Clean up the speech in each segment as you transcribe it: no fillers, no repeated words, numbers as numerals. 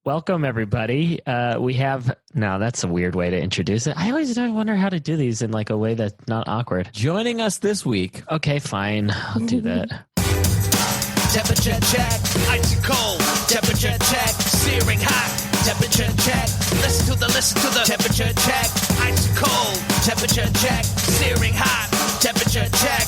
Welcome, everybody. We have... No, that's a weird way to introduce it. I always wonder how to do these in like a way that's not awkward. Joining us this week. Okay, fine. I'll do that. Temperature check, icy cold. Temperature check, searing hot. Temperature check, listen to the temperature check, icy cold. Temperature check, searing hot. Temperature check,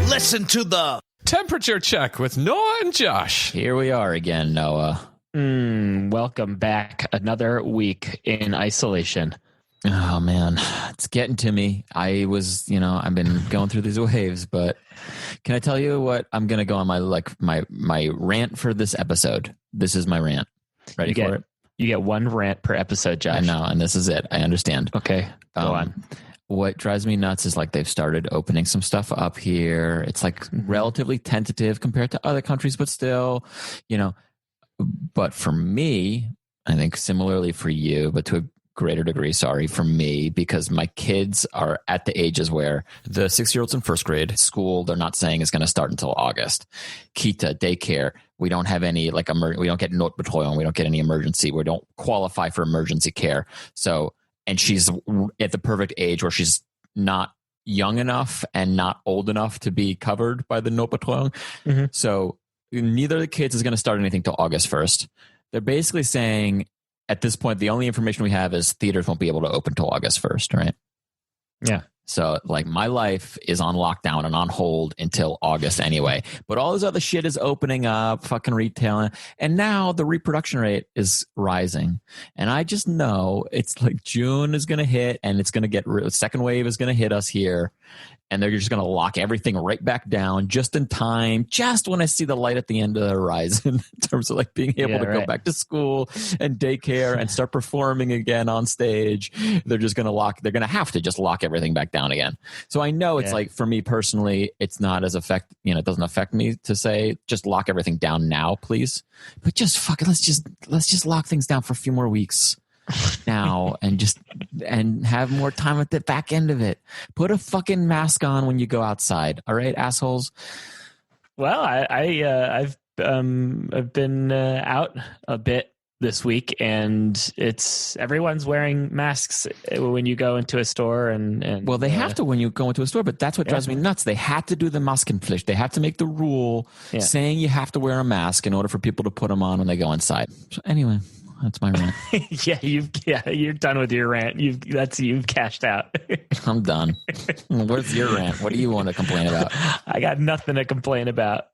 listen to the temperature check with Noah and Josh. Here we are again, Noah. Welcome back. Another week in isolation. Oh man, it's getting to me. I've been going through these waves, but can I tell you what? I'm going to go on my rant for this episode. This is my rant. Ready for it? You get one rant per episode, Josh. I know, and this is it. I understand. Okay, go on. What drives me nuts is like they've started opening some stuff up here. It's like relatively tentative compared to other countries, but still, But for me, I think similarly for you, but to a greater degree, sorry, for me, because my kids are at the ages where the 6-year-old's in first grade. School, they're not saying is going to start until August. Kita, daycare, we don't have any we don't get Notbetreuung, we don't get any emergency. We don't qualify for emergency care. So, and she's at the perfect age where she's not young enough and not old enough to be covered by the Notbetreuung. Mm-hmm. So neither of the kids is going to start anything till August 1st. They're basically saying at this point, the only information we have is theaters won't be able to open till August 1st, right? Yeah. So like my life is on lockdown and on hold until August anyway. But all this other shit is opening up, fucking retailing. And now the reproduction rate is rising. And I just know it's like June is going to hit and it's going to get, second wave is going to hit us here. And they're just going to lock everything right back down just in time, just when I see the light at the end of the horizon in terms of like being able to go back to school and daycare and start performing again on stage. They're just going to they're going to have to just lock everything back down again. So I know it's like, for me personally, it's not as it doesn't affect me to say, just lock everything down now, please. But just let's just lock things down for a few more weeks now and have more time at the back end of it. Put a fucking mask on when you go outside. All right, assholes. Well, I've been out a bit this week, and everyone's wearing masks when you go into a store, and well, they have to when you go into a store, but that's what drives me nuts. They had to do the Maskenpflicht. They have to make the rule saying you have to wear a mask in order for people to put them on when they go inside. So anyway, that's my rant. You're done with your rant. You've cashed out. I'm done. Where's your rant? What do you want to complain about? I got nothing to complain about.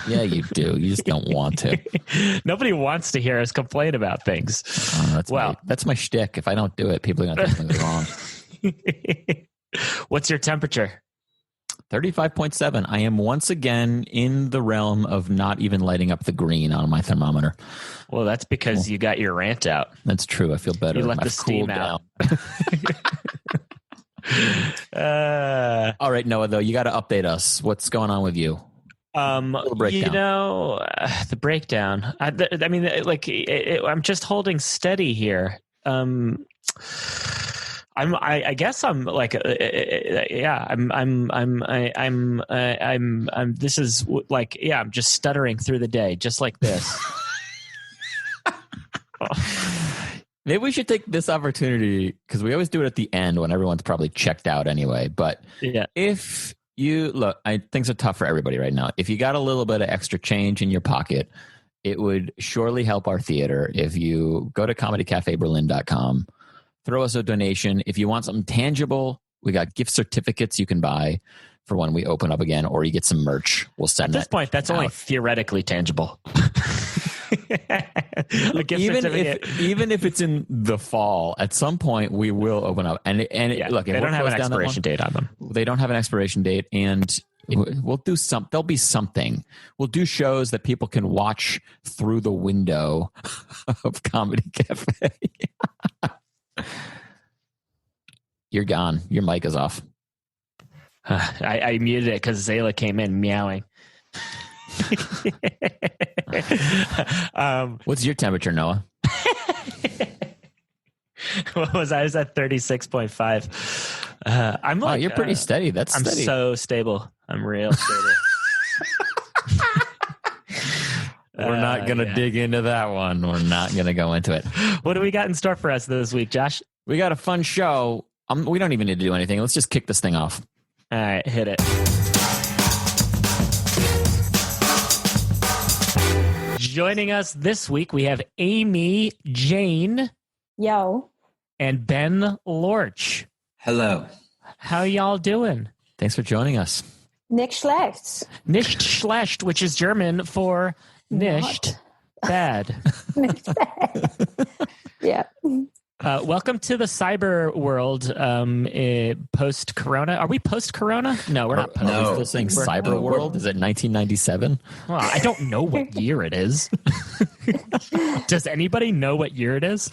Yeah, you do. You just don't want to. Nobody wants to hear us complain about things. That's my shtick. If I don't do it, people are going to think something's wrong. What's your temperature? 35.7. I am once again in the realm of not even lighting up the green on my thermometer. Well, that's because you got your rant out. That's true. I feel better. You let the steam out. All right, Noah, though, you got to update us. What's going on with you? The breakdown. I'm just holding steady here. I guess I'm like, this is like, I'm just stuttering through the day, just like this. Maybe we should take this opportunity, because we always do it at the end when everyone's probably checked out anyway. But if you look, things are tough for everybody right now. If you got a little bit of extra change in your pocket, it would surely help our theater if you go to comedycafeberlin.com. Throw us a donation. If you want something tangible, we got gift certificates you can buy for when we open up again, or you get some merch. We'll send that. At this point, that's only theoretically tangible. Even if it's in the fall, at some point we will open up. And look, they don't have an expiration date on them. They don't have an expiration date, and we'll do some. There'll be something. We'll do shows that people can watch through the window of Comedy Cafe. You're gone. Your mic is off. I muted it because Zayla came in meowing. What's your temperature, Noah? What was I? Was at 36.5. I'm like, you're pretty steady. That's I'm steady. so stable. I'm real stable. We're not going to dig into that one. We're not going to go into it. What do we got in store for us this week, Josh? We got a fun show. We don't even need to do anything. Let's just kick this thing off. All right, hit it. Joining us this week, we have Amy, Jane, Yo. and Ben Lorch. Hello. How y'all doing? Thanks for joining us. Nicht schlecht. Nicht schlecht, which is German for nicht bad. Nicht bad. Yeah. Welcome to the cyber world post-corona. Are we post-corona? No, we're not post. Are we still saying cyber world? Is it 1997? Well, I don't know what year it is. Does anybody know what year it is?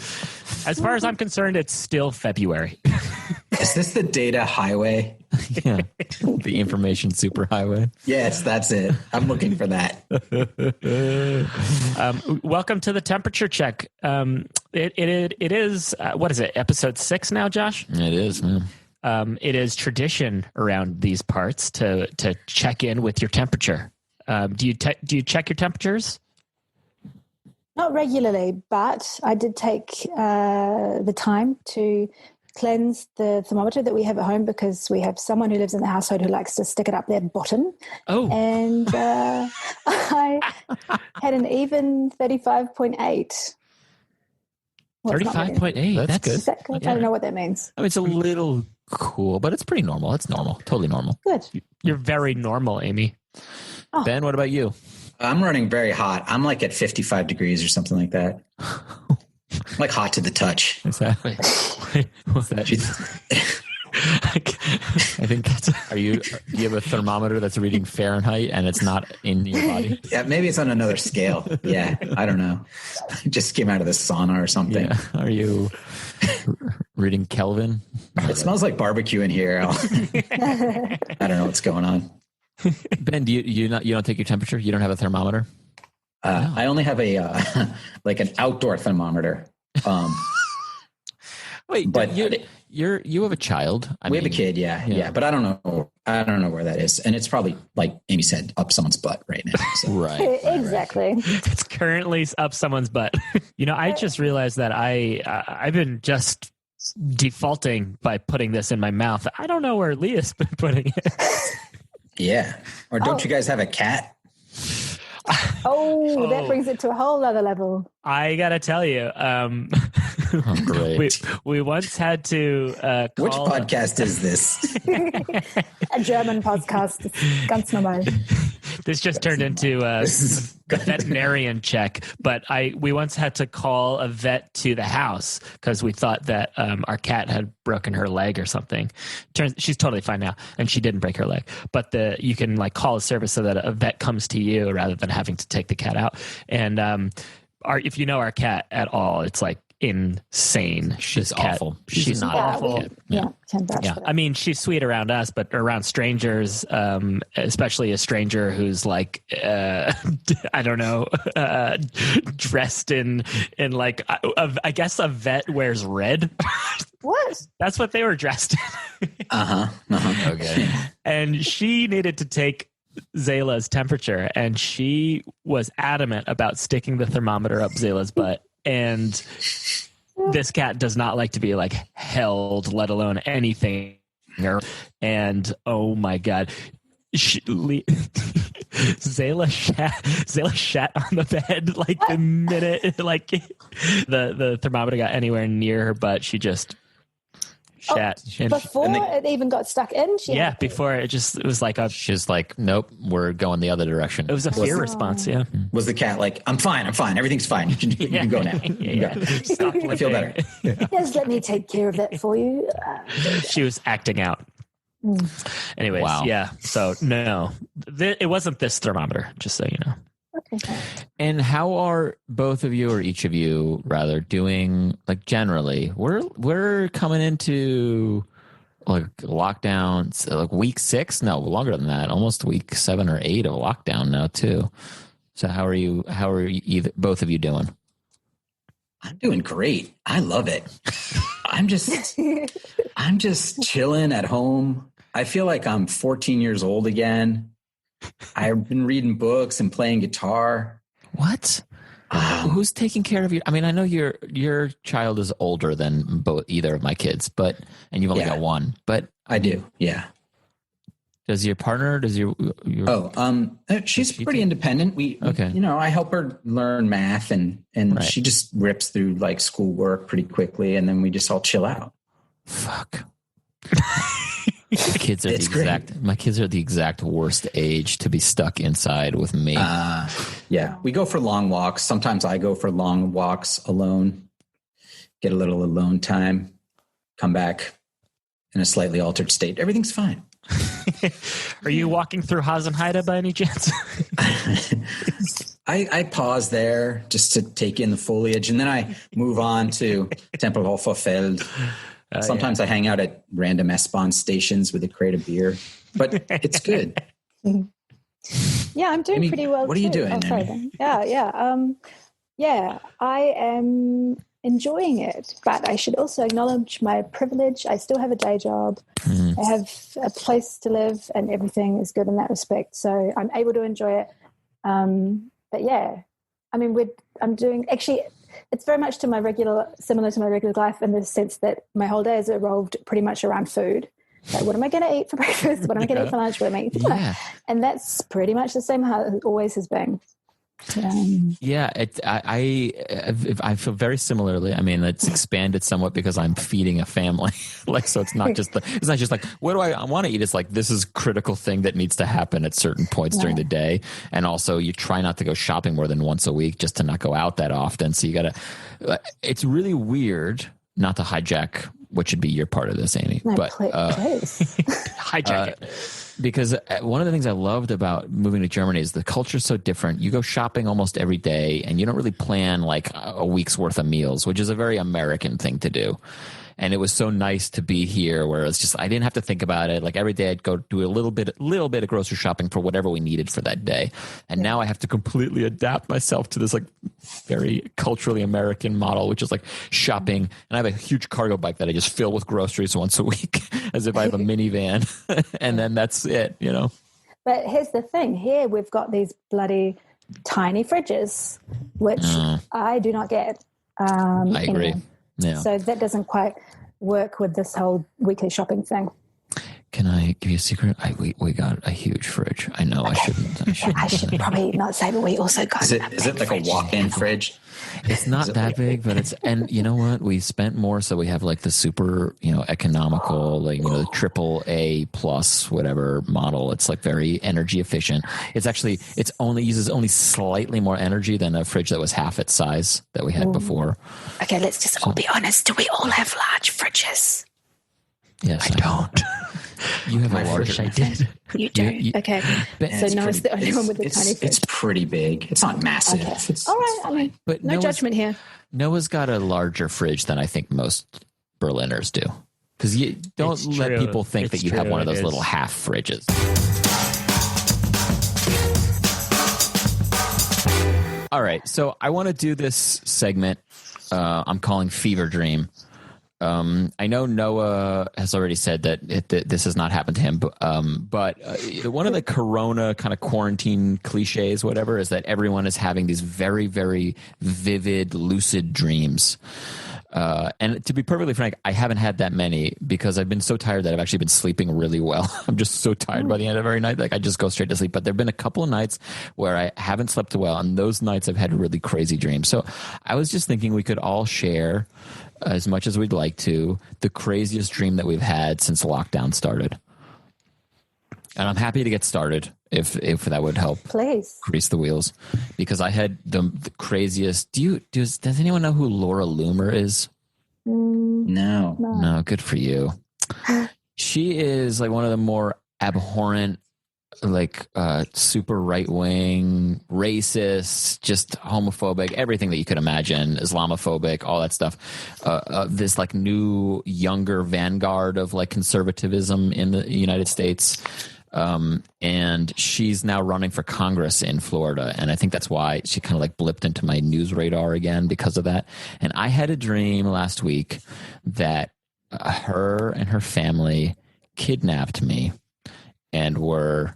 As far as I'm concerned, it's still February. Is this the data highway? Yeah. The information superhighway. Yes, that's it. I'm looking for that. Welcome to the temperature check. It is what is it? Episode 6 now, Josh? It is, man. It is tradition around these parts to check in with your temperature. Do you check your temperatures? Not regularly, but I did take the time to cleanse the thermometer that we have at home because we have someone who lives in the household who likes to stick it up their bottom. Oh. And I had an even 35.8. 35.8. That's good. Is that good? I don't know what that means. I mean, it's a little cool, but it's pretty normal. It's normal. Totally normal. Good. You're very normal, Amy. Oh. Ben, what about you? I'm running very hot. I'm like at 55 degrees or something like that. Like hot to the touch. Exactly. What's that? I think that's. Do you have a thermometer that's reading Fahrenheit and it's not in your body? Yeah, maybe it's on another scale. Yeah, I don't know. Just came out of the sauna or something. Yeah. Are you reading Kelvin? It smells like barbecue in here. I don't know what's going on. Ben, do you don't take your temperature? You don't have a thermometer? No. I only have a like an outdoor thermometer. Wait, but you have a child. We have a kid, yeah. But I don't know where that is, and it's probably like Amy said, up someone's butt right now. So. Right. Exactly. It's currently up someone's butt. I just realized that I've been just defaulting by putting this in my mouth. I don't know where Leah's been putting it. Yeah. Or don't you guys have a cat? Oh, that brings it to a whole other level. I gotta tell you, great. we once had to call. Which podcast is this? A German podcast. Ganz normal. This just turned into a veterinarian check, but we once had to call a vet to the house because we thought that our cat had broken her leg or something. She's totally fine now, and she didn't break her leg. But you can like call a service so that a vet comes to you rather than having to take the cat out. And if you know our cat at all, it's like insane. She's awful. She's not awful. Yeah. I mean, she's sweet around us, but around strangers, especially a stranger who's like, I don't know, dressed in like, I guess a vet wears red. What? That's what they were dressed in. Okay. And she needed to take Zayla's temperature, and she was adamant about sticking the thermometer up Zayla's butt. And this cat does not like to be like held, let alone anything. And oh my God, Zayla shat on the bed like the minute like the thermometer got anywhere near her butt. She just shat. Before it even got stuck in? Before it was like she's like, nope, we're going the other direction. It was a fear response, yeah. Was the cat like, I'm fine, everything's fine. You can go now. I feel better. Yes, let me take care of that for you. She was acting out. Anyways, wow. Yeah. So no, it wasn't this thermometer, just so you know. Okay. And how are both of you, or each of you rather, doing like generally? We're coming into like lockdowns, like week 6? No, longer than that. Almost week 7 or 8 of lockdown now too. So how are you both of you doing? I'm doing great. I love it. I'm just chilling at home. I feel like I'm 14 years old again. I've been reading books and playing guitar. What? Who's taking care of you? I mean, I know your child is older than either of my kids, and you've only got one, but I do. Yeah. Does your partner? Does your she's pretty independent. I help her learn math, and right. She just rips through like schoolwork pretty quickly, and then we just all chill out. Fuck. My kids are the exact worst age to be stuck inside with me. Yeah, we go for long walks. Sometimes I go for long walks alone, get a little alone time, come back in a slightly altered state. Everything's fine. Are you walking through Hasenheide by any chance? I pause there just to take in the foliage, and then I move on to Tempelhofer Feld. Sometimes I hang out at random S-Bahn stations with a crate of beer, but it's good. Yeah, I'm doing pretty well. What are you doing? Oh, sorry, Ben. Yeah, I am enjoying it, but I should also acknowledge my privilege. I still have a day job. I have a place to live, and everything is good in that respect. So I'm able to enjoy it. But yeah, I mean, I'm doing actually. It's very much similar to my regular life in the sense that my whole day is revolved pretty much around food. Like, what am I going to eat for breakfast? What am I going to eat for lunch? What am I eating for dinner? And that's pretty much the same how it always has been. I feel very similarly. I mean, it's expanded somewhat because I'm feeding a family. So it's not just like, what do I want to eat? It's like, this is a critical thing that needs to happen at certain points during the day. And also you try not to go shopping more than once a week just to not go out that often. So it's really weird not to hijack what should be your part of this, Amy. No, but please. Hijack it. Because one of the things I loved about moving to Germany is the culture is so different. You go shopping almost every day, and you don't really plan like a week's worth of meals, which is a very American thing to do. And it was so nice to be here where it's just, I didn't have to think about it. Like every day I'd go do a little bit of grocery shopping for whatever we needed for that day. And now I have to completely adapt myself to this like very culturally American model, which is like shopping. And I have a huge cargo bike that I just fill with groceries once a week as if I have a minivan. And then that's it, you know? But here's the thing. Here we've got these bloody tiny fridges, which I do not get. I agree. Anyway. Yeah. So that doesn't quite work with this whole weekly shopping thing. Can I give you a secret? We got a huge fridge. I know I shouldn't. I should probably not say, but we also got Is it like a walk-in fridge? It's not that big, but and you know what? We spent more, so we have like the super, economical, like, the AAA plus whatever model. It's like very energy efficient. It uses only slightly more energy than a fridge that was half its size that we had before. Okay, let's just all be honest. Do we all have large fridges? Yes, I don't. You have a larger. I did. You do. Okay. So Noah's the only one with the tiny fridge. It's pretty big. It's not massive. Okay. It's all right. I mean, but no judgment here. Noah's got a larger fridge than I think most Berliners do. Because you don't let people think that you have one of those little half fridges. All right. So I want to do this segment I'm calling Fever Dream. I know Noah has already said that this has not happened to him, but one of the Corona kind of quarantine cliches, whatever, is that everyone is having these very, very vivid, lucid dreams. And to be perfectly frank, I haven't had that many because I've been so tired that I've actually been sleeping really well. I'm just so tired by the end of every night. Like I just go straight to sleep. But there have been a couple of nights where I haven't slept well. And those nights I've had really crazy dreams. So I was just thinking we could all share, as much as we'd like to, the craziest dream that we've had since lockdown started. And I'm happy to get started if that would help. Please. Grease the wheels. Because I had the craziest. Does anyone know who Laura Loomer is? No. No, good for you. She is like one of the more abhorrent, like super right-wing, racist, just homophobic, everything that you could imagine, Islamophobic, all that stuff. This like new, younger vanguard of like conservatism in the United States. And she's now running for Congress in Florida. And I think that's why she kind of like blipped into my news radar again because of that. And I had a dream last week that her and her family kidnapped me and were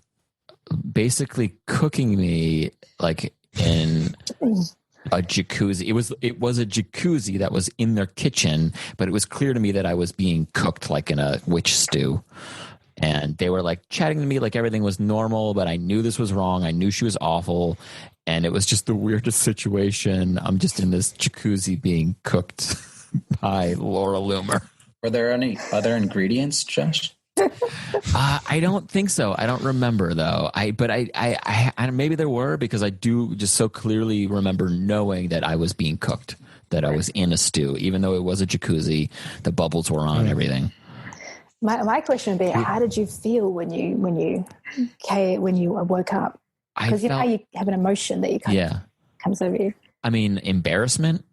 basically cooking me like in a jacuzzi. It was a jacuzzi that was in their kitchen, but it was clear to me that I was being cooked like in a witch stew. And they were like chatting to me like everything was normal, but I knew this was wrong. I knew she was awful. And it was just the weirdest situation. I'm just in this jacuzzi being cooked by Laura Loomer. Were there any other ingredients, Josh? I don't think so. I don't remember though. But maybe there were, because I do just so clearly remember knowing that I was being cooked, that I was in a stew, even though it was a jacuzzi. The bubbles were on and everything. My question would be, how did you feel when you woke up? Because you know how you have an emotion that you kind of comes over you. I mean, embarrassment.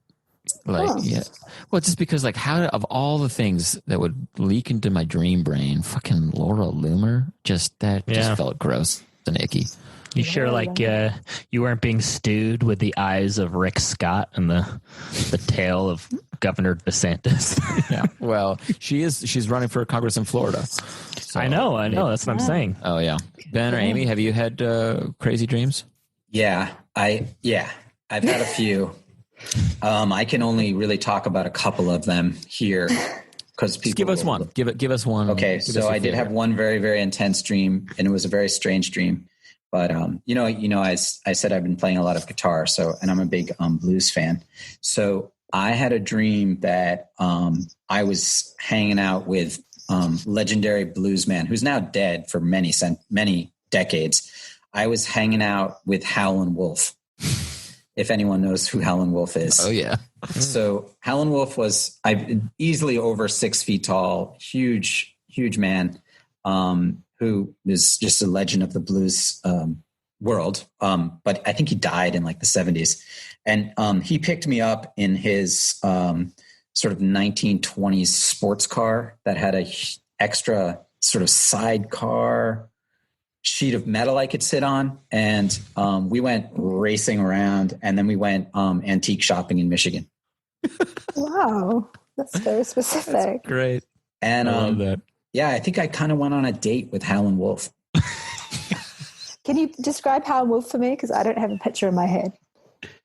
Yeah. Well, just because how of all the things that would leak into my dream brain, fucking Laura Loomer, just felt gross and icky. You sure you weren't being stewed with the eyes of Rick Scott and the tail of Governor DeSantis? Yeah. Well, she's running for Congress in Florida. So I know. That's what I'm saying. Oh yeah. Ben or Amy, have you had crazy dreams? Yeah. I've had a few. I can only really talk about a couple of them here because people. Just give us one. Give us one. Okay, so I did have one very, very intense dream, and it was a very strange dream. But I said I've been playing a lot of guitar, and I'm a big blues fan. So I had a dream that I was hanging out with legendary bluesman who's now dead for many decades. I was hanging out with Howlin' Wolf. If anyone knows who Howlin' Wolf is. Oh, yeah. So Howlin' Wolf was easily over 6 feet tall, huge, huge man who is just a legend of the blues world. But I think he died in the 70s. And he picked me up in his sort of 1920s sports car that had a extra sort of sidecar sheet of metal I could sit on, and we went racing around, and then we went antique shopping in Michigan. Wow, that's very specific. That's great. And I love that. Yeah, I think I kind of went on a date with Howlin' Wolf. Can you describe Howlin' Wolf for me? Because I don't have a picture in my head.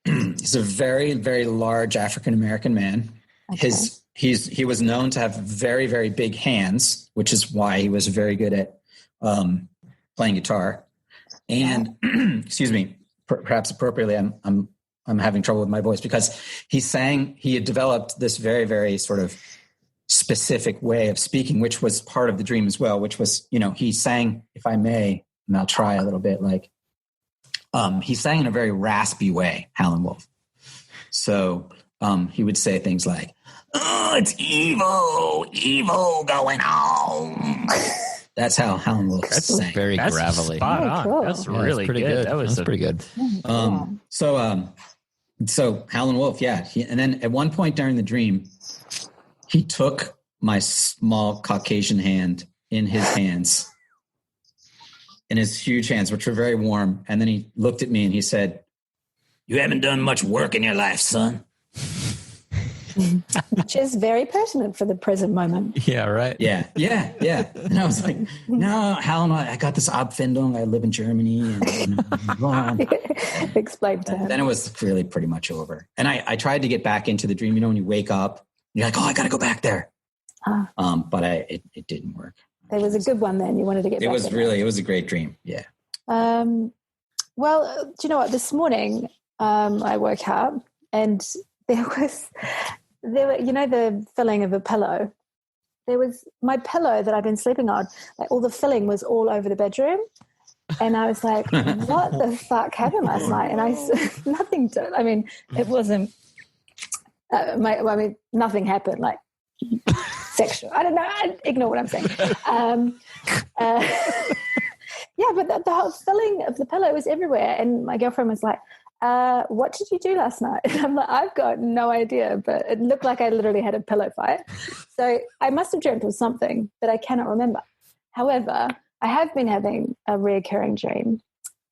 He's a very, very large African American man. Okay. He was known to have very, very big hands, which is why he was very good at playing guitar. And excuse me, perhaps appropriately, I'm having trouble with my voice because he had developed this very, very sort of specific way of speaking, which was part of the dream as well, which was, he sang, if I may, and I'll try a little bit, he sang in a very raspy way, Howlin' Wolf. So he would say things like, "Oh, it's evil going on." That's how Howlin' Wolf sang. Very gravelly. Spot on. Cool. That's really pretty good. That was pretty good. So Howlin' Wolf, yeah. And then at one point during the dream, he took my small Caucasian hand in his hands, in his huge hands, which were very warm. And then he looked at me and he said, "You haven't done much work in your life, son." Which is very pertinent for the present moment. Yeah, right. Yeah. And I was like, "No, Helen, I got this Abfindung. I live in Germany." And Explain to him. Then it was really pretty much over. And I tried to get back into the dream. When you wake up, you're like, "Oh, I got to go back there." But it didn't work. It was a good one then. You wanted to get back. It was a great dream. Yeah. Well, do you know what? This morning I woke up and there were, the filling of a pillow. There was my pillow that I've been sleeping on. All the filling was all over the bedroom. And I was like, what the fuck happened last night? And nothing. It wasn't, nothing happened. Sexual. I don't know. Ignore what I'm saying. Yeah, but the whole filling of the pillow was everywhere. And my girlfriend was like, what did you do last night? And I'm like, I've got no idea, but it looked like I literally had a pillow fight. So I must have dreamt of something that I cannot remember. However, I have been having a reoccurring dream.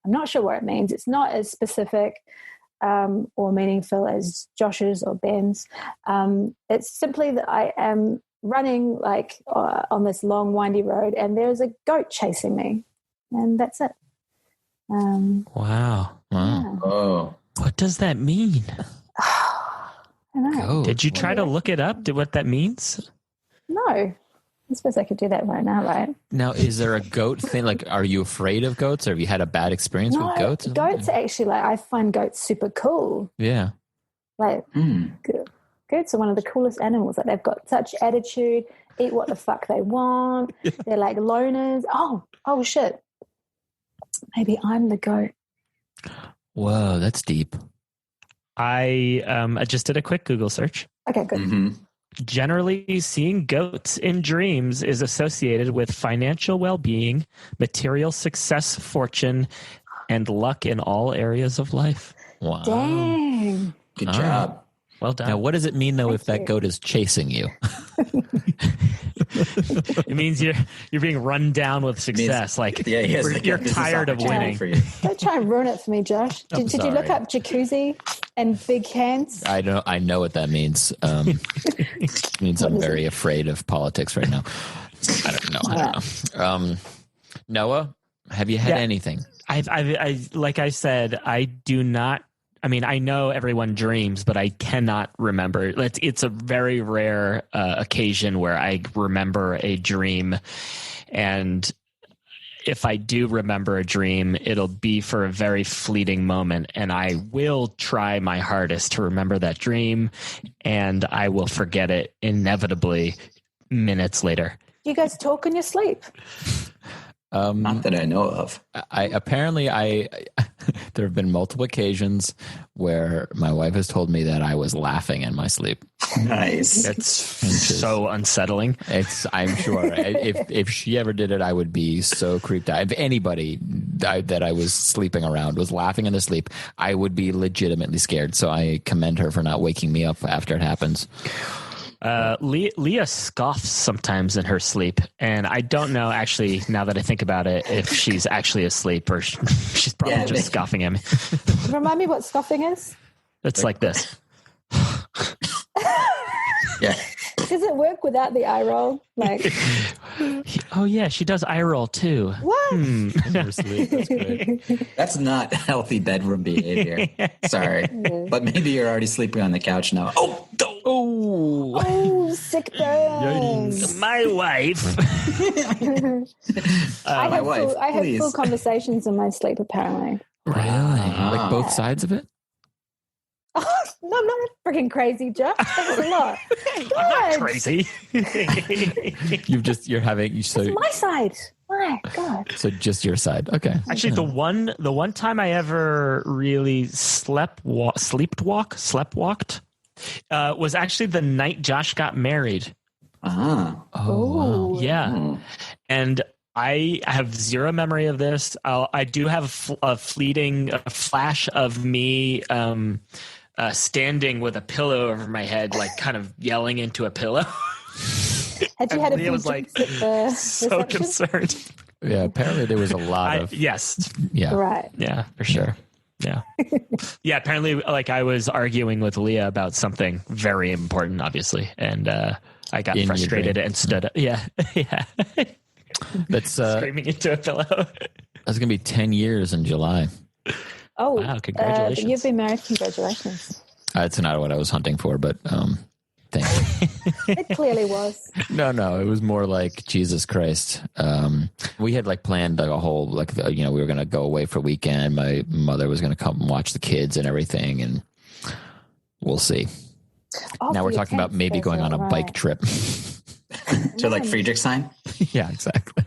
I'm not sure what it means. It's not as specific or meaningful as Josh's or Ben's. It's simply that I am running on this long windy road and there's a goat chasing me, and that's it. Wow. Wow. Oh, What does that mean? I don't know. Goat. Did you try to look it up? What that means? No. I suppose I could do that right now, right? Now, is there a goat thing? Like, are you afraid of goats, or have you had a bad experience No, with goats? goats are actually I find goats super cool. Yeah. Like, goats are one of the coolest animals. Like, they've got such attitude, eat what the fuck they want. They're like loners. Oh shit. Maybe I'm the goat. Whoa, that's deep. I just did a quick Google search. Okay, good. mm-hmm. Generally, seeing goats in dreams is associated with financial well-being, material success, fortune, and luck in all areas of life. Wow. Dang. Good All job. Well done. Now, what does it mean, though, if that you. goat is chasing you? It means you're being run down with success. Like, Yeah, he has you're tired of winning. for you. Don't try and ruin it for me, Josh. Did you look sorry. up jacuzzi and big hands? I know what that means. It means I'm very afraid of politics right now. I don't know. Noah, have you had anything? I like I said, I do not. I mean, I know everyone dreams, but I cannot remember. It's a very rare occasion where I remember a dream, and if I do remember a dream, it'll be for a very fleeting moment, and I will try my hardest to remember that dream, and I will forget it inevitably minutes later. Do you guys talk in your sleep? Not that I know of. There have been multiple occasions where my wife has told me that I was laughing in my sleep. Nice. It's so unsettling. I'm sure if she ever did it, I would be so creeped out. If anybody that I was sleeping around was laughing in their sleep, I would be legitimately scared. So I commend her for not waking me up after it happens. Leah scoffs sometimes in her sleep, and I don't know, actually, now that I think about it, if she's actually asleep or she's probably just scoffing at me. Remind me what scoffing is? It's like this. Yeah. Does it work without the eye roll? Like, Oh, yeah, she does eye roll too. what? In her sleep. That's great. That's not healthy bedroom behavior. Sorry. But maybe you're already sleeping on the couch now. Oh, Oh, sick burn. My wife. my wife, I have please. full conversations in my sleep, apparently. Really? Like both sides of it? Oh, no, I'm not freaking crazy, Jeff. That's a lot. I'm not crazy. You're having It's my side. My God. so just your side. Okay. Actually, the one time I ever really sleepwalked was actually the night Josh got married. Ah. Oh, wow. Yeah. And I have zero memory of this. I do have a fleeting flash of me standing with a pillow over my head, like kind of yelling into a pillow. Had you had a few was like drinks at the so reception? concerned. Yeah, apparently there was a lot of Yes. yeah. Right. Yeah, for sure. Yeah. Yeah, apparently like I was arguing with Leah about something very important, obviously. And I got In your frustrated dream. and stood up. Yeah. Yeah. That's Screaming into a pillow. that's gonna be 10 years in July. Oh, Wow, congratulations. you've been married. Congratulations. That's not what I was hunting for, but thank you. It clearly was. No, it was more like Jesus Christ. We had like planned like a whole we were gonna go away for a weekend. My mother was gonna come and watch the kids and everything, and we'll see. Oh, Now for we're your talking about 10th maybe going on a birthday, bike trip. To like Friedrichshain? Yeah, exactly.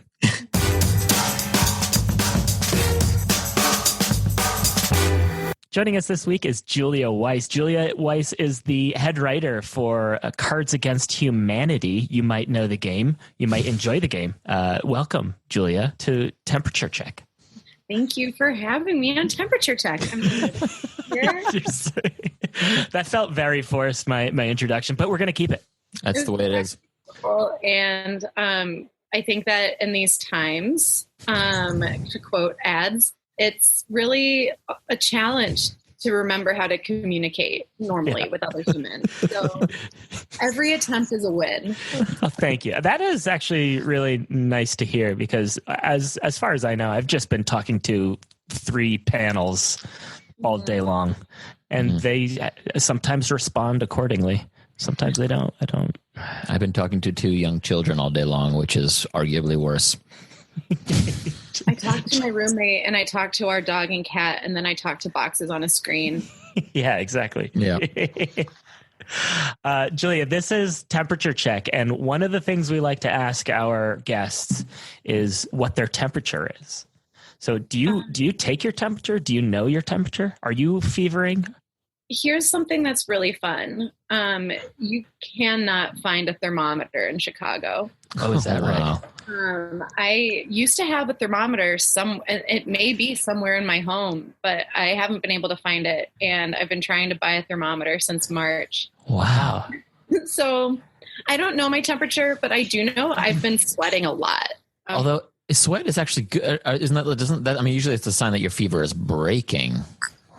Joining us this week is Julia Weiss. Julia Weiss is the head writer for Cards Against Humanity. You might know the game. You might enjoy the game. Welcome, Julia, to Temperature Check. Thank you for having me on Temperature Check. I'm here. That felt very forced, my introduction, but we're going to keep it. That's the way it is. And I think that in these times, to quote ads, it's really a challenge to remember how to communicate normally with other humans. So every attempt is a win. Oh, thank you. That is actually really nice to hear because as far as I know, I've just been talking to 3 panels all day long, and they sometimes respond accordingly. Sometimes they don't. I've been talking to 2 young children all day long, which is arguably worse. I talk to my roommate, and I talk to our dog and cat, and then I talk to boxes on a screen. Yeah, exactly. Yeah. Julia, this is temperature check, and one of the things we like to ask our guests is what their temperature is. So do you take your temperature? Do you know your temperature? Are you fevering? Here's something that's really fun. You cannot find a thermometer in Chicago. Oh, is that right? I used to have a thermometer. It may be somewhere in my home, but I haven't been able to find it. And I've been trying to buy a thermometer since March. Wow. So I don't know my temperature, but I do know I've been sweating a lot. Although sweat is actually good. Doesn't that, I mean, usually it's a sign that your fever is breaking.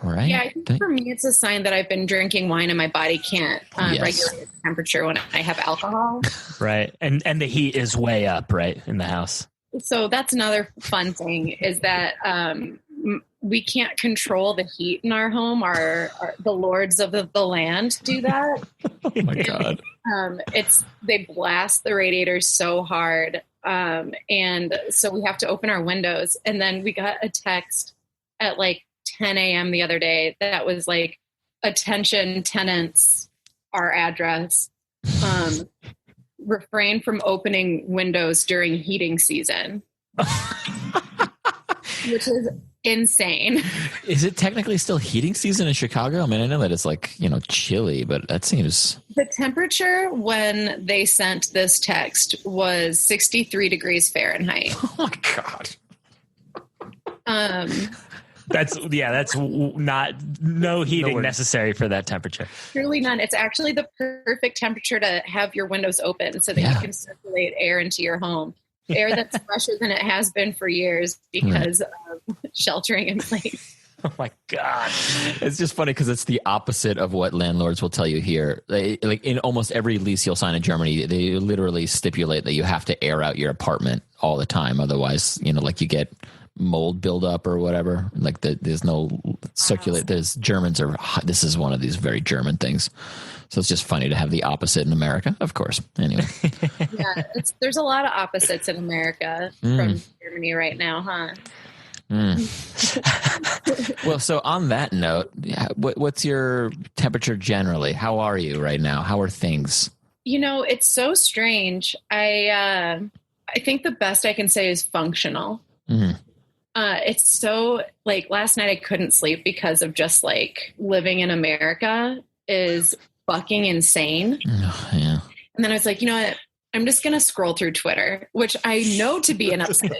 Right. Yeah, I think for me, it's a sign that I've been drinking wine and my body can't regulate the temperature when I have alcohol. Right. And the heat is way up, right, in the house. So that's another fun thing is that we can't control the heat in our home. The lords of the land do that. Oh, my God. They blast the radiators so hard. And so we have to open our windows. And then we got a text at like 10 a.m. the other day that was like, attention tenants, our address, refrain from opening windows during heating season, which is insane. Is it technically still heating season in Chicago? I mean, I know that it's like, chilly, but that seems... The temperature when they sent this text was 63 degrees Fahrenheit. Oh my God. That's not no heating necessary for that temperature. Truly none. It's actually the perfect temperature to have your windows open so that you can circulate air into your home. Air that's fresher than it has been for years because of sheltering in place. Oh my God. It's just funny because it's the opposite of what landlords will tell you here. Like in almost every lease you'll sign in Germany, they literally stipulate that you have to air out your apartment all the time. Otherwise, like you get mold buildup or whatever. Like there's no circulate. This is one of these very German things. So it's just funny to have the opposite in America, of course. Anyway. Yeah, there's a lot of opposites in America from Germany right now, huh? Well, so on that note, what's your temperature generally? How are you right now? How are things? It's so strange. I think the best I can say is functional. Mm-hmm. It's so like last night I couldn't sleep because of just like living in America is fucking insane. Oh, yeah. And then I was like, you know what? I'm just going to scroll through Twitter, which I know to be an upset.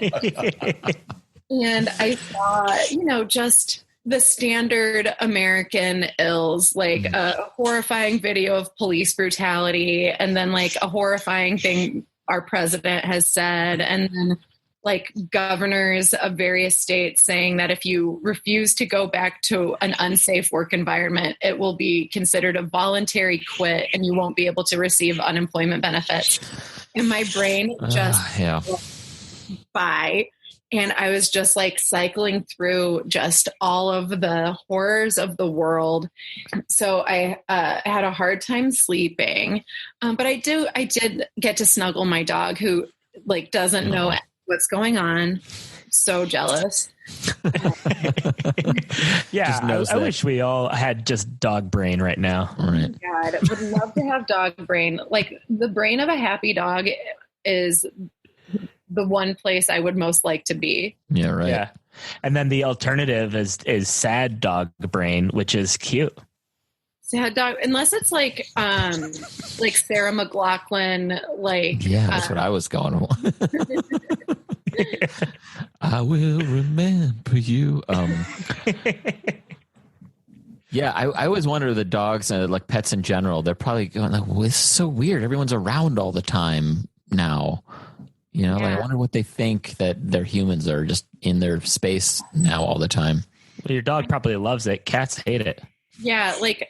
And I saw, just the standard American ills, like a horrifying video of police brutality, and then like a horrifying thing our president has said, and then like governors of various states saying that if you refuse to go back to an unsafe work environment, it will be considered a voluntary quit and you won't be able to receive unemployment benefits. And my brain just went by. And I was just like cycling through just all of the horrors of the world. So I had a hard time sleeping. But I did get to snuggle my dog who like doesn't know what's going on. So jealous. Yeah, I wish we all had just dog brain right now. Right. God, I would love to have dog brain. Like the brain of a happy dog is the one place I would most like to be. Yeah, right. Yeah. And then the alternative is sad dog brain, which is cute. Sad dog, unless it's like Sarah McLachlan, like that's what I was going for. I will remember you. Yeah, I always wonder the dogs and like pets in general. They're probably going like, well, this is so weird. Everyone's around all the time now. Like, I wonder what they think that their humans are just in their space now all the time. Well, your dog probably loves it. Cats hate it. Yeah, like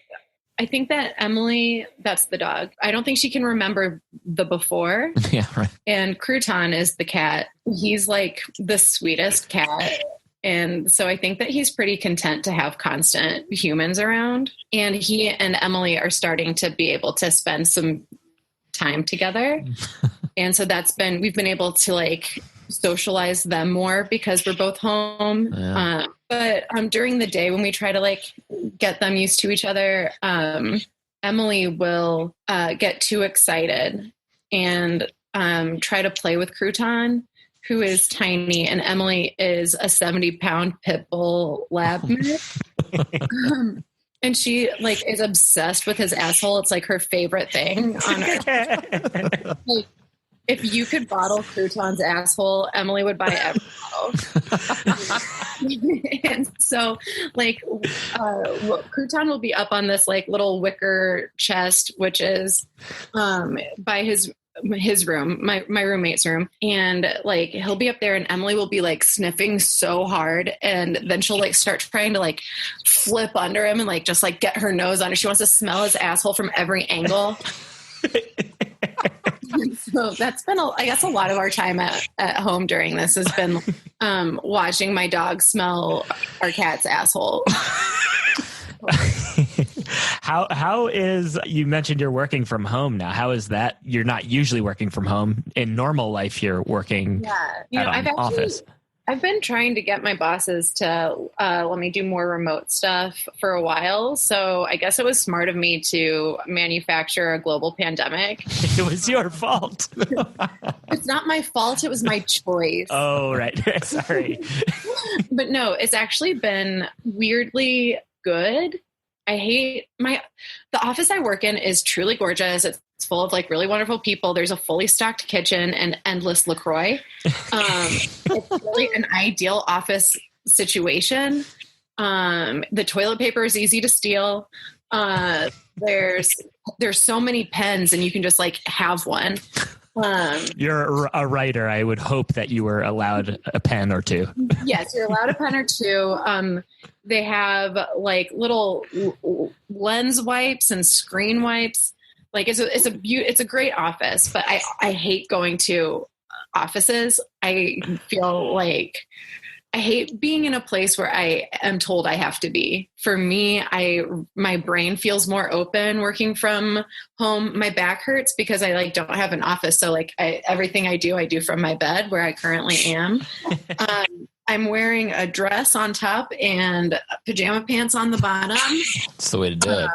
I think that Emily, that's the dog. I don't think she can remember the before. Yeah, right. And Crouton is the cat. He's like the sweetest cat. And so I think that he's pretty content to have constant humans around. And he and Emily are starting to be able to spend some time together. And so we've been able to like socialize them more because we're both home. Yeah. But during the day when we try to like get them used to each other, Emily will get too excited and try to play with Crouton, who is tiny, and Emily is a 70-pound pit bull lab mix. And she like is obsessed with his asshole. It's like her favorite thing on earth. Like, if you could bottle Crouton's asshole, Emily would buy every bottle. And so like Crouton will be up on this like little wicker chest, which is by his room, my roommate's room, and like he'll be up there and Emily will be like sniffing so hard, and then she'll like start trying to like flip under him and like just like get her nose under. She wants to smell his asshole from every angle. So that's been I guess a lot of our time at home during this has been watching my dog smell our cat's asshole. How is, you mentioned you're working from home now. How is that? You're not usually working from home. In normal life, you're working at an office. I've been trying to get my bosses to let me do more remote stuff for a while. So I guess it was smart of me to manufacture a global pandemic. It was your fault. It's not my fault. It was my choice. Oh, right. Sorry. But no, it's actually been weirdly good. I hate the office I work in is truly gorgeous. It's full of like really wonderful people. There's a fully stocked kitchen and endless LaCroix. It's really an ideal office situation. The toilet paper is easy to steal. There's so many pens and you can just like have one. You're a writer. I would hope that you were allowed a pen or two. Yes, you're allowed a pen or two. They have like little lens wipes and screen wipes. Like it's a great office, but I hate going to offices. I feel like I hate being in a place where I am told I have to be. For me, my brain feels more open working from home. My back hurts because I like don't have an office. So like everything I do from my bed where I currently am. I'm wearing a dress on top and pajama pants on the bottom. That's the way to do it.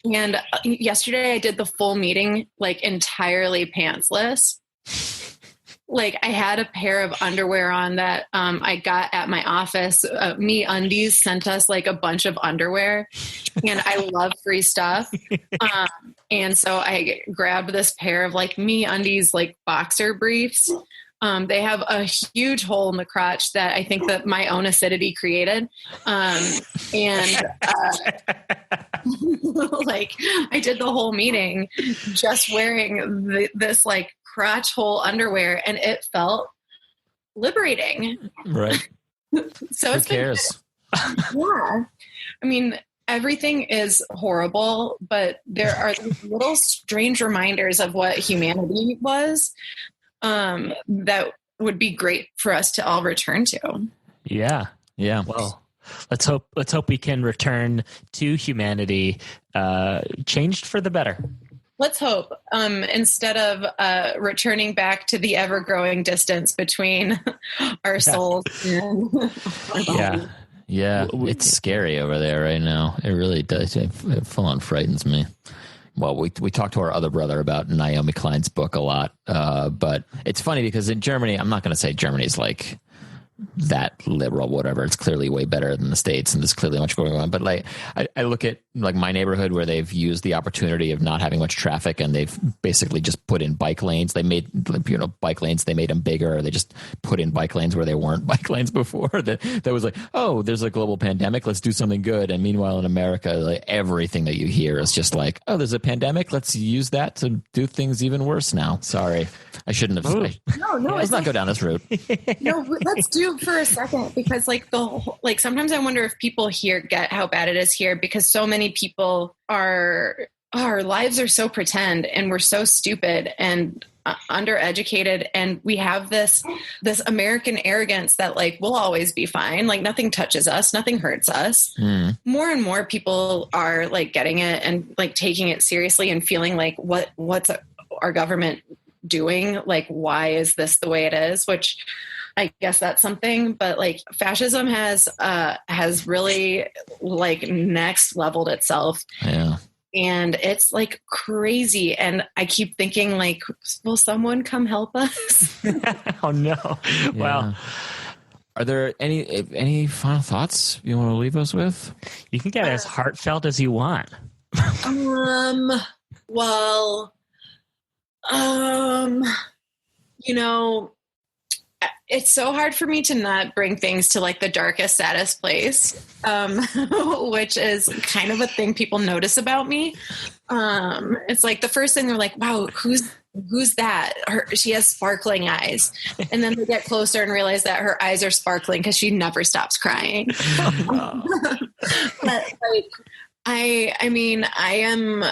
And yesterday I did the full meeting, like entirely pantsless. Like I had a pair of underwear on that I got at my office. Me Undies sent us like a bunch of underwear, and I love free stuff. And so I grabbed this pair of like Me Undies like boxer briefs. They have a huge hole in the crotch that I think that my own acidity created. Like I did the whole meeting just wearing this like crotch hole underwear, and it felt liberating. Right. So who cares? Yeah. I mean, everything is horrible, but there are these little strange reminders of what humanity was. That would be great for us to all return to. Yeah. Yeah. Well, let's hope we can return to humanity, changed for the better. Let's hope, instead of returning back to the ever-growing distance between our souls and our bodies. Yeah. It's scary over there right now. It really does. It full on frightens me. Well, we talked to our other brother about Naomi Klein's book a lot, but it's funny because in Germany, I'm not going to say Germany's like that liberal, whatever. It's clearly way better than the States, and there's clearly much going on. But like, I look at like my neighborhood where they've used the opportunity of not having much traffic, and they've basically just put in bike lanes. They made bike lanes. They made them bigger. Or they just put in bike lanes where they weren't bike lanes before. That was like, oh, there's a global pandemic. Let's do something good. And meanwhile, in America, like everything that you hear is just like, oh, there's a pandemic. Let's use that to do things even worse now. Sorry, I shouldn't have. No, let's not go down this route. No, let's do for a second, because like sometimes I wonder if people here get how bad it is here, because so many people our lives are so pretend and we're so stupid, and undereducated, and we have this American arrogance that like we'll always be fine, like nothing touches us, nothing hurts us. More and more people are like getting it and like taking it seriously and feeling like what's our government doing, like why is this the way it is, which I guess that's something. But like fascism has really like next leveled itself. Yeah. And it's like crazy. And I keep thinking like, will someone come help us? Oh no. Yeah. Well, are there any final thoughts you want to leave us with? you can get as heartfelt as you want. Well, you know, it's so hard for me to not bring things to like the darkest, saddest place, which is kind of a thing people notice about me. It's like the first thing they're like, wow, who's that? She has sparkling eyes. And then they get closer and realize that her eyes are sparkling because she never stops crying. But like, I mean, I am,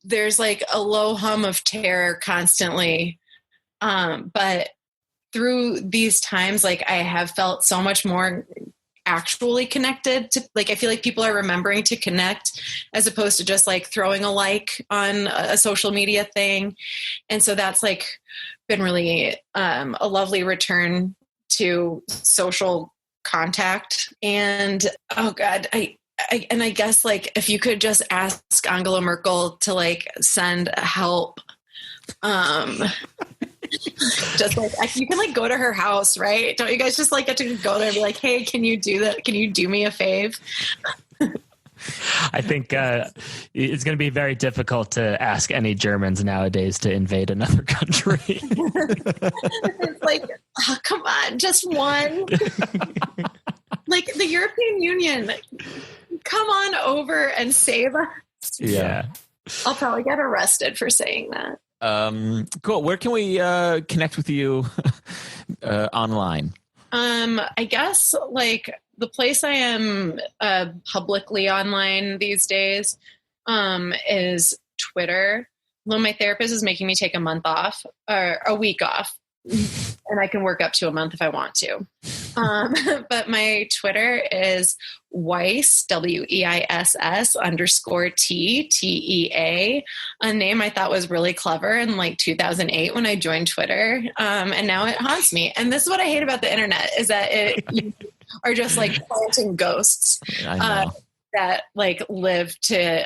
there's like a low hum of terror constantly. But through these times, like I have felt so much more actually connected to, like, I feel like people are remembering to connect as opposed to just like throwing a like on a social media thing. And so that's like been really, a lovely return to social contact. And, oh God, I guess like, if you could just ask Angela Merkel to like send help, just like you can like go to her house, right? Don't you guys just like get to go there and be like, hey, can you do that? Can you do me a fave? I think it's going to be very difficult to ask any Germans nowadays to invade another country. It's like, oh, come on, just one. Like the European Union, come on over and save us. Yeah. I'll probably get arrested for saying that. Cool. Where can we connect with you online? I guess like the place I am publicly online these days is Twitter. Although my therapist is making me take a month off or a week off, and I can work up to a month if I want to. But my Twitter is Weiss, WEISS _TEA, a name I thought was really clever in like 2008 when I joined Twitter. And now it haunts me. And this is what I hate about the internet is that you are just like planting ghosts that like live to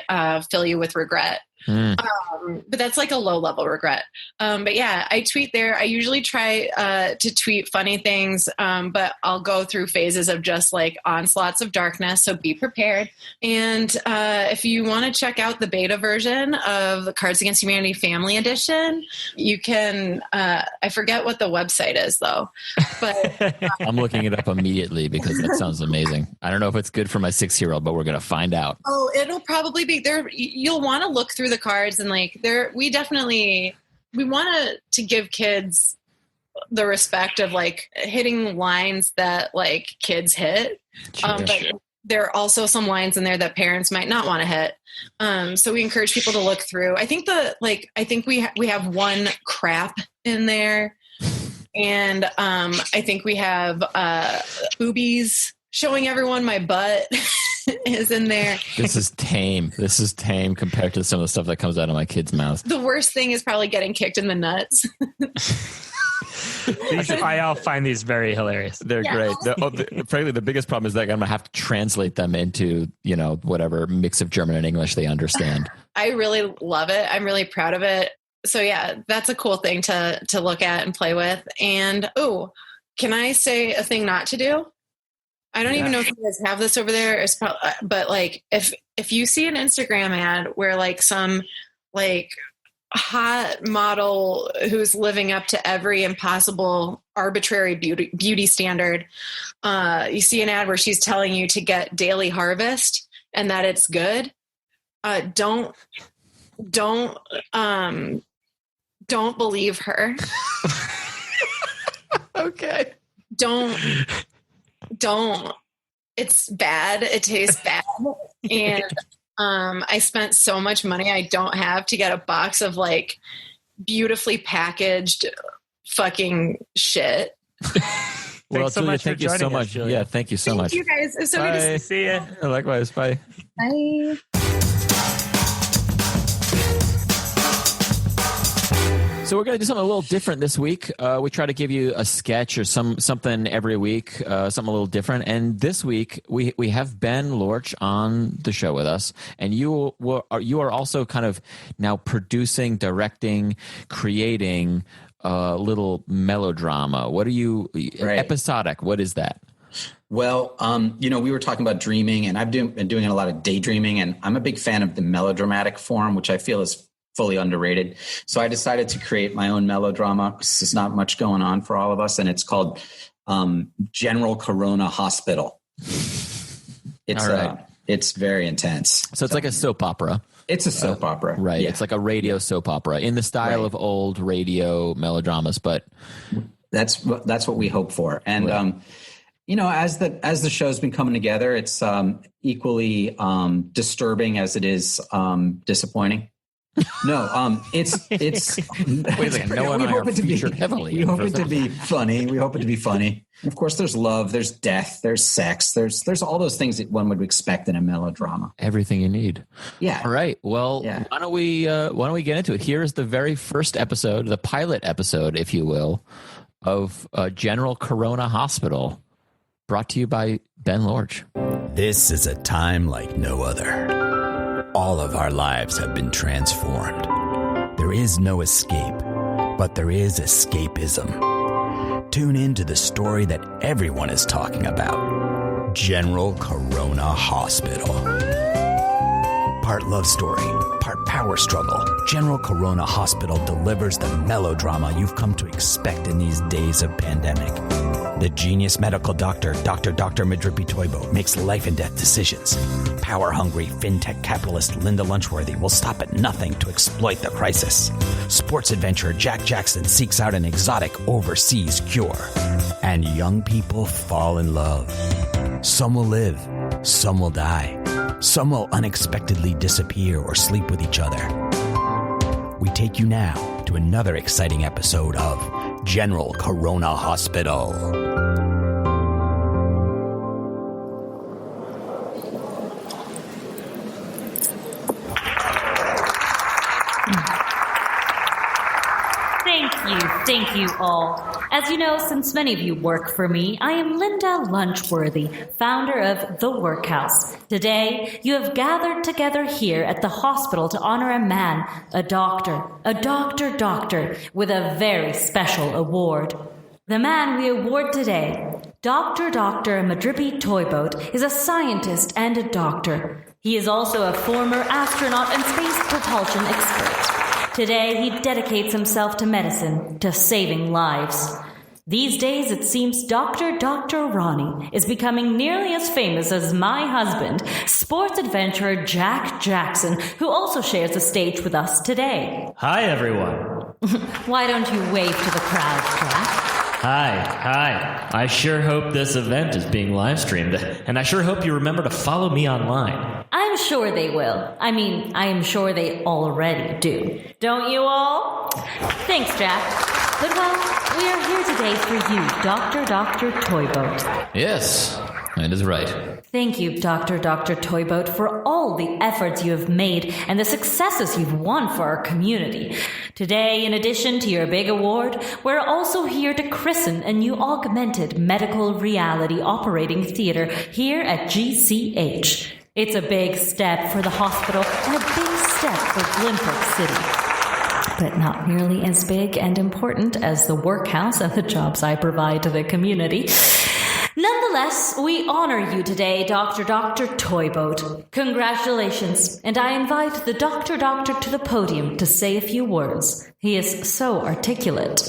fill you with regret. But that's like a low level regret. But yeah, I tweet there. I usually try to tweet funny things, but I'll go through phases of just like onslaughts of darkness. So be prepared. And if you want to check out the beta version of the Cards Against Humanity Family Edition, you can, I forget what the website is though, but I'm looking it up immediately because that sounds amazing. I don't know if it's good for my 6-year-old, but we're going to find out. Oh, it'll probably be there. You'll want to look through the cards and like there, we want to give kids the respect of like hitting lines that like kids hit. But there are also some lines in there that parents might not want to hit. So we encourage people to look through. I think we have one crap in there. And I think we have boobies showing everyone my butt is in there. This is tame. This is tame compared to some of the stuff that comes out of my kid's mouth. The worst thing is probably getting kicked in the nuts. I all find these very hilarious. They're great. Frankly, the biggest problem is that I'm going to have to translate them into, whatever mix of German and English they understand. I really love it. I'm really proud of it. So yeah, that's a cool thing to look at and play with. And, can I say a thing not to do? I don't even know if you guys have this over there, but like if you see an Instagram ad where like some like hot model who's living up to every impossible arbitrary beauty standard, you see an ad where she's telling you to get Daily Harvest and that it's good. Don't believe her. Okay. Don't. It's bad. It tastes bad. And I spent so much money I don't have to get a box of like beautifully packaged fucking shit. Well, Thanks so Julia, much thank for you so joining us, much. Julia. Yeah, thank you so much. Thank you guys. It's so good to Bye. See ya. Likewise. Bye. Bye. So we're going to do something a little different this week. We try to give you a sketch or something every week, something a little different. And this week we have Ben Lorch on the show with us, and you are also kind of now producing, directing, creating a little melodrama. What are you episodic? What is that? Well, we were talking about dreaming, and I've been doing a lot of daydreaming, and I'm a big fan of the melodramatic form, which I feel is fully underrated. So I decided to create my own melodrama because there's not much going on for all of us. And it's called General Corona Hospital. It's very intense. So it's like a soap opera. It's a soap opera. Right. Yeah. It's like a radio soap opera in the style of old radio melodramas, but that's what we hope for. And, as the show's been coming together, it's equally disturbing as it is disappointing. No, it's wait a second. No one are featured heavily. We hope it to be funny. We hope it to be funny. And of course, there's love, there's death, there's sex, there's all those things that one would expect in a melodrama. Everything you need. Yeah. All right. Well, why don't we get into it? Here is the very first episode, the pilot episode, if you will, of General Corona Hospital, brought to you by Ben Lorch. This is a time like no other. All of our lives have been transformed. There is no escape, but there is escapism. Tune in to the story that everyone is talking about. General Corona Hospital. Part love story, part power struggle. General Corona Hospital delivers the melodrama you've come to expect in these days of pandemic. The genius medical doctor, Dr. Madrippy Toibo, makes life and death decisions. Power-hungry fintech capitalist Linda Lunchworthy will stop at nothing to exploit the crisis. Sports adventurer Jack Jackson seeks out an exotic overseas cure. And young people fall in love. Some will live, some will die. Some will unexpectedly disappear or sleep with each other. We take you now to another exciting episode of General Corona Hospital. Thank you all. As you know, since many of you work for me, I am Linda Lunchworthy, founder of The Workhouse. Today, you have gathered together here at the hospital to honor a man, a doctor, with a very special award. The man we award today, Dr. Madrippy Toibo, is a scientist and a doctor. He is also a former astronaut and space propulsion expert. Today, he dedicates himself to medicine, to saving lives. These days, it seems Dr. Ronnie is becoming nearly as famous as my husband, sports adventurer Jack Jackson, who also shares the stage with us today. Hi, everyone. Why don't you wave to the crowd, Jack? Hi. I sure hope this event is being live streamed, and I sure hope you remember to follow me online. I'm sure they will. I am sure they already do. Don't you all? Thanks, Jack. But we are here today for you, Dr. Toibo. Yes, that is right. Thank you, Dr. Toibo, for all the efforts you have made and the successes you've won for our community. Today, in addition to your big award, we're also here to christen a new augmented medical reality operating theater here at GCH. It's a big step for the hospital and a big step for Glimpook City. But not nearly as big and important as the workhouse and the jobs I provide to the community. Nonetheless, we honor you today, Dr. Toibo. Congratulations, and I invite the Doctor to the podium to say a few words. He is so articulate.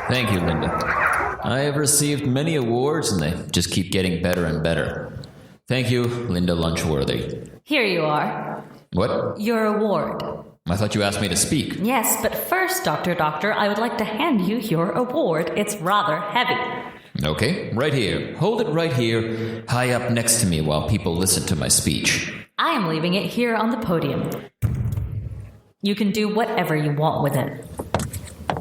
Thank you, Linda. I have received many awards, and they just keep getting better and better. Thank you, Linda Lunchworthy. Here you are. What? Your award. I thought you asked me to speak. Yes, but first, Doctor, I would like to hand you your award. It's rather heavy. Okay, right here. Hold it right here, high up next to me while people listen to my speech. I am leaving it here on the podium. You can do whatever you want with it.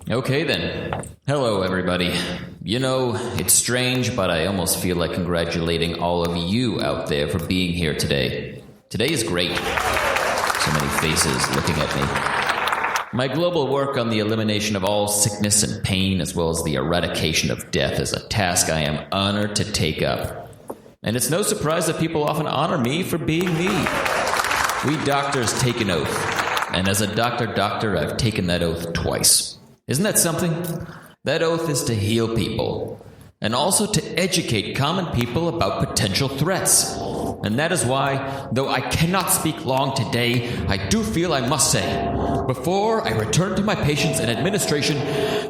Okay then. Hello, everybody. You know, it's strange, but I almost feel like congratulating all of you out there for being here today. Today is great. So many faces looking at me. My global work on the elimination of all sickness and pain, as well as the eradication of death, is a task I am honored to take up. And it's no surprise that people often honor me for being me. We doctors take an oath. And as a doctor, I've taken that oath twice. Isn't that something? That oath is to heal people, and also to educate common people about potential threats. And that is why, though I cannot speak long today, I do feel I must say, before I return to my patients and administration,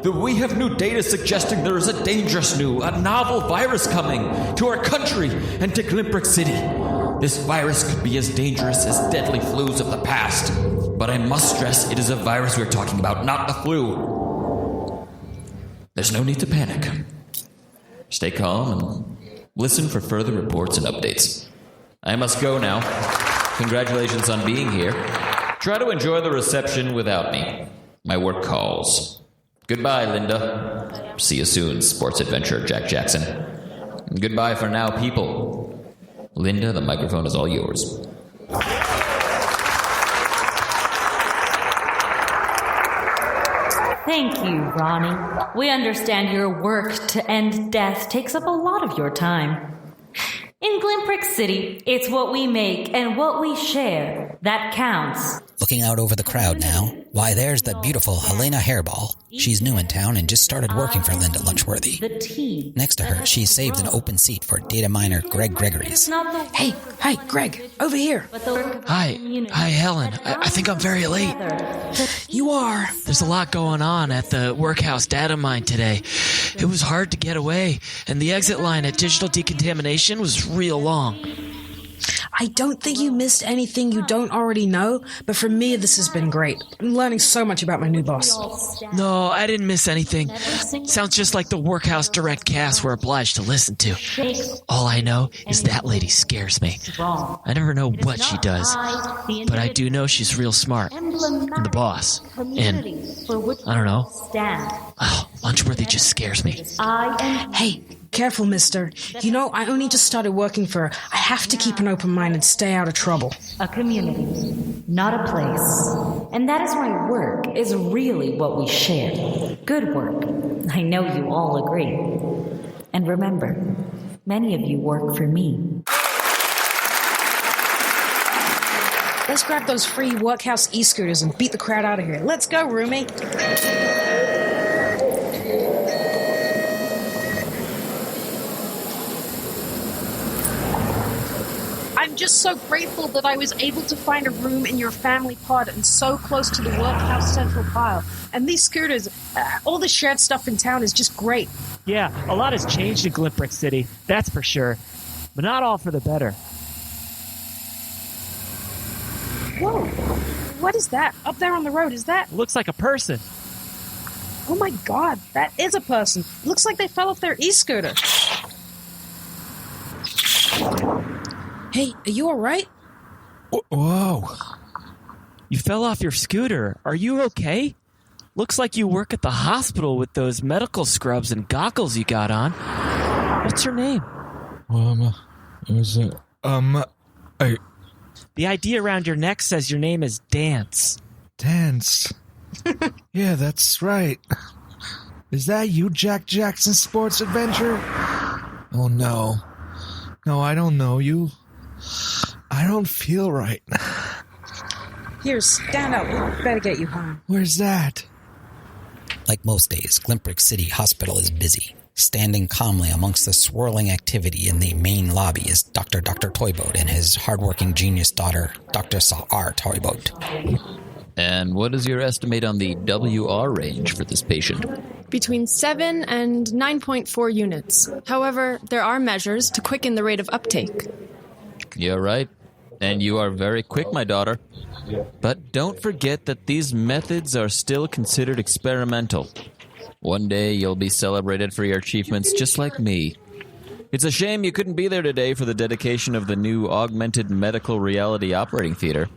that we have new data suggesting there is a dangerous a novel virus coming to our country and to Glimbrick City. This virus could be as dangerous as deadly flus of the past. But I must stress it is a virus we're talking about, not the flu. There's no need to panic. Stay calm and listen for further reports and updates. I must go now. Congratulations on being here. Try to enjoy the reception without me. My work calls. Goodbye, Linda. See you soon, sports adventurer Jack Jackson. And goodbye for now, people. Linda, the microphone is all yours. Thank you, Ronnie. We understand your work to end death takes up a lot of your time. In Glimbrick City, it's what we make and what we share that counts. Looking out over the crowd now, why, there's that beautiful Helena Hairball. She's new in town and just started working for Linda Lunchworthy. Next to her, she saved an open seat for data miner Greg Gregory's. Hey, Greg, over here. Hi, Helen. I think I'm very late. You are. There's a lot going on at the workhouse data mine today. It was hard to get away, and the exit line at Digital Decontamination was real long. I don't think you missed anything you don't already know, but for me, this has been great. I'm learning so much about my new boss. No, I didn't miss anything. Sounds just like the workhouse direct cast we're obliged to listen to. All I know is that lady scares me. I never know what she does, but I do know she's real smart. And the boss. And, I don't know. Oh, Lunchworthy just scares me. Hey, careful, mister. You know, I only just started working for her. I have to keep an open mind and stay out of trouble. A community, not a place. And that is why work is really what we share. Good work. I know you all agree. And remember, many of you work for me. Let's grab those free workhouse e-scooters and beat the crowd out of here. Let's go, roomie. I'm just so grateful that I was able to find a room in your family pod and so close to the workhouse central pile. And these scooters, all the shared stuff in town is just great. Yeah, a lot has changed in Glimbrick City, that's for sure. But not all for the better. Whoa, what is that? Up there on the road, is that? Looks like a person. Oh my god, that is a person. Looks like they fell off their e-scooter. Hey, are you alright? Whoa. You fell off your scooter. Are you okay? Looks like you work at the hospital with those medical scrubs and goggles you got on. What's your name? The idea around your neck says your name is Dance. Dance? Yeah, that's right. Is that you, Jack Jackson Sports Adventure? Oh, no. No, I don't know you. I don't feel right. Here, stand up. We better get you home. Where's that? Like most days, Glimbrick City Hospital is busy. Standing calmly amongst the swirling activity in the main lobby is Dr. Toyboat and his hardworking genius daughter, Dr. R. Toyboat. And what is your estimate on the WR range for this patient? Between 7 and 9.4 units. However, there are measures to quicken the rate of uptake. You're right. And you are very quick, my daughter. But don't forget that these methods are still considered experimental. One day you'll be celebrated for your achievements just like me. It's a shame you couldn't be there today for the dedication of the new augmented medical reality operating theater.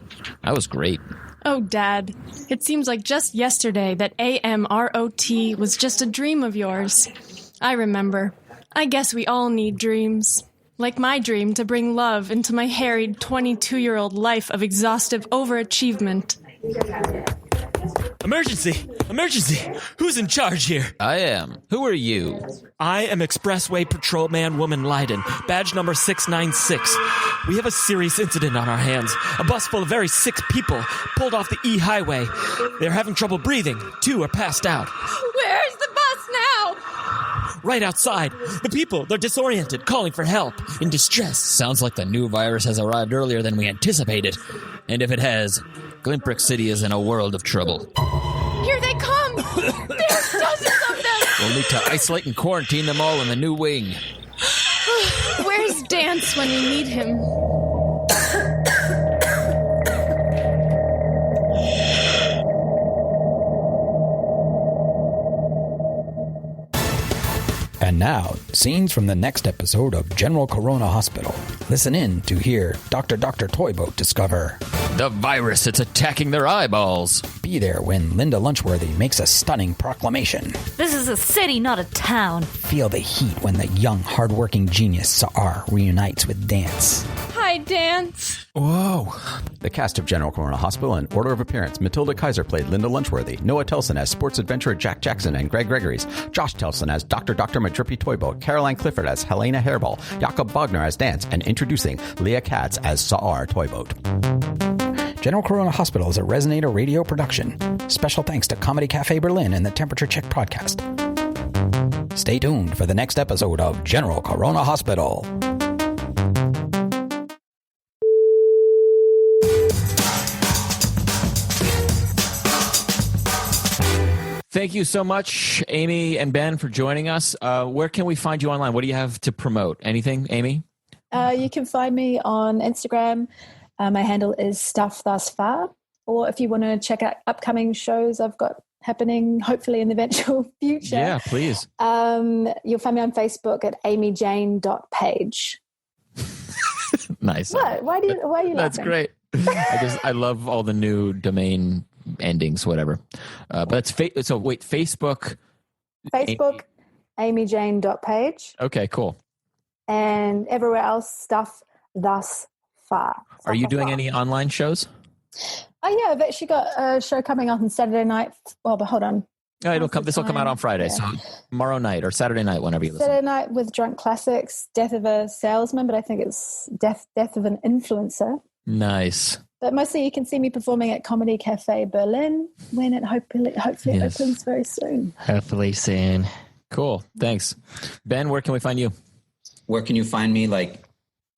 That was great. Oh, Dad. It seems like just yesterday that AMROT was just a dream of yours. I remember. I guess we all need dreams. Like my dream to bring love into my harried 22-year-old life of exhaustive overachievement. Emergency! Emergency! Who's in charge here? I am. Who are you? I am Expressway Patrolman Woman Leiden, badge number 696. We have a serious incident on our hands. A bus full of very sick people pulled off the E highway. They're having trouble breathing. 2 are passed out. Where's the bus now? Right outside. The people, they're disoriented, calling for help, in distress. Sounds like the new virus has arrived earlier than we anticipated. And if it has, Glimprick City is in a world of trouble. Here they come! There's dozens of them! We'll need to isolate and quarantine them all in the new wing. Where's Dance when we need him? And now, scenes from the next episode of General Corona Hospital. Listen in to hear Dr. Toyboat discover the virus, it's attacking their eyeballs. Be there when Linda Lunchworthy makes a stunning proclamation. This is a city, not a town. Feel the heat when the young, hardworking genius Saar reunites with Dance. Hi, Dance. Whoa. The cast of General Corona Hospital in order of appearance: Matilda Kaiser played Linda Lunchworthy, Noah Telson as sports adventurer Jack Jackson and Greg Gregories, Josh Telson as Dr. Madrippy Toyboat, Caroline Clifford as Helena Hairball, Jakob Bogner as Dance, and introducing Leah Katz as Saar Toyboat. General Corona Hospital is a Resonator radio production. Special thanks to Comedy Cafe Berlin and the Temperature Check podcast. Stay tuned for the next episode of General Corona Hospital. Thank you so much, Amy and Ben, for joining us. Where can we find you online? What do you have to promote? Anything, Amy? You can find me on Instagram. My handle is Stuff Thus Far. Or if you want to check out upcoming shows I've got happening, hopefully in the eventual future. Yeah, please. You'll find me on Facebook at amyjane.page. Nice. What? Why are you laughing? That's great. I love all the new domain endings, whatever. But it's Facebook. Facebook, amyjane.page. Okay, cool. And everywhere else, Stuff Thus Far. Are you doing any online shows? Oh yeah, I've actually got a show coming on Saturday night. Well, but hold on. Oh, this will come out on Friday, so tomorrow night or Saturday night, whenever you listen. Saturday night with Drunk Classics, Death of a Salesman, but I think it's Death of an Influencer. Nice. But mostly you can see me performing at Comedy Cafe Berlin when it hopefully opens very soon. Hopefully soon. Cool. Thanks. Ben, where can we find you? Where can you find me, like,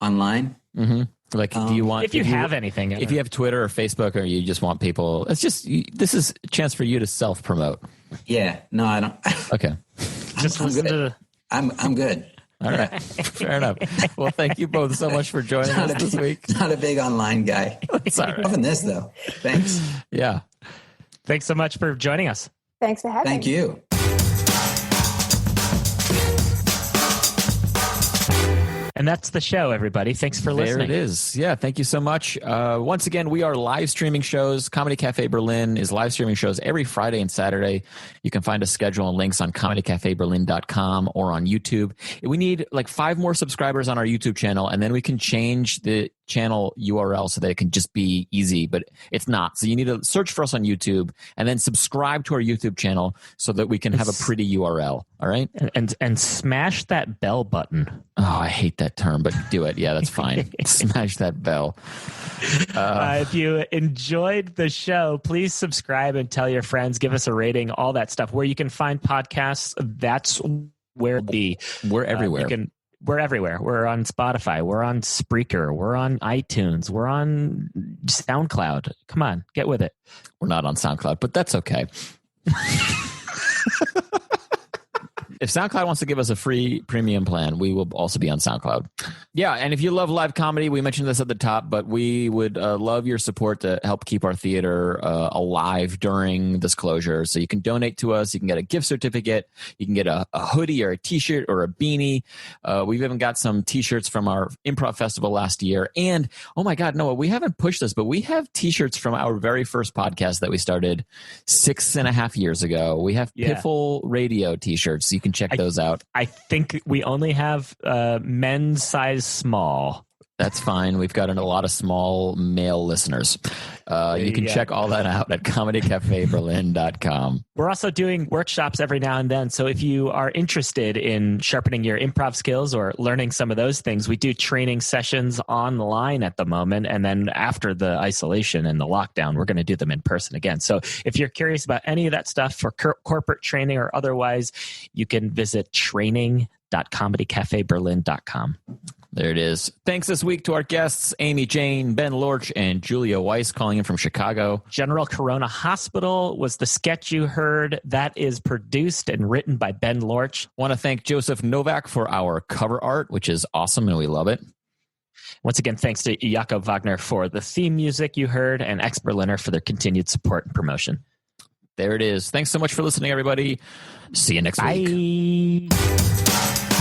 online? Mm-hmm. Like, do you want... If you have anything. If you have Twitter or Facebook, or you just want people... This is a chance for you to self-promote. Yeah. No, I don't... Okay. I'm good. All right. Fair enough. Well, thank you both so much for joining us this week. Not a big online guy. It's all right. Loving this, though. Thanks. Yeah. Thanks so much for joining us. Thanks for having me. Thank you. And that's the show, everybody. Thanks for listening. There it is. Yeah, thank you so much. Once again, we are live streaming shows. Comedy Cafe Berlin is live streaming shows every Friday and Saturday. You can find a schedule and links on comedycafeberlin.com or on YouTube. We need like 5 more subscribers on our YouTube channel, and then we can change the channel URL so that it can just be easy, but it's not. So you need to search for us on YouTube and then subscribe to our YouTube channel so that we can have a pretty URL. All right? And smash that bell button. Oh, I hate that term, but do it. Yeah, that's fine. Smash that bell. If you enjoyed the show, please subscribe and tell your friends. Give us a rating, all that stuff. Where you can find podcasts, that's where we're everywhere. We're everywhere. We're on Spotify. We're on Spreaker. We're on iTunes. We're on SoundCloud. Come on, get with it. We're not on SoundCloud, but that's okay. If SoundCloud wants to give us a free premium plan, we will also be on SoundCloud. Yeah, and if you love live comedy, we mentioned this at the top, but we would love your support to help keep our theater alive during this closure. So you can donate to us. You can get a gift certificate. You can get a hoodie or a T-shirt or a beanie. We've even got some T-shirts from our improv festival last year. And, oh my God, Noah, we haven't pushed this, but we have T-shirts from our very first podcast that we started 6.5 years ago. We have Piffle Radio T-shirts. So you can check those out. I think we only have men's size small. That's fine. We've got a lot of small male listeners. You can check all that out at comedycafeberlin.com. We're also doing workshops every now and then. So if you are interested in sharpening your improv skills or learning some of those things, we do training sessions online at the moment. And then after the isolation and the lockdown, we're going to do them in person again. So if you're curious about any of that stuff for corporate training or otherwise, you can visit training.comedycafeberlin.com. There it is. Thanks this week to our guests, Amy Jane, Ben Lorch, and Julia Weiss, calling in from Chicago. General Corona Hospital was the sketch you heard. That is produced and written by Ben Lorch. Want to thank Joseph Nowack for our cover art, which is awesome, and we love it. Once again, thanks to Jakob Wagner for the theme music you heard, and Exberliner for their continued support and promotion. There it is. Thanks so much for listening, everybody. See you next week.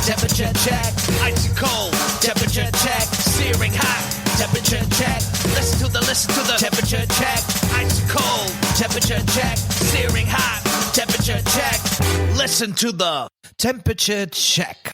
Temperature check, icy cold. Temperature check, searing hot. Temperature check, listen to the temperature check, icy cold. Temperature check, searing hot. Temperature check, listen to the temperature check.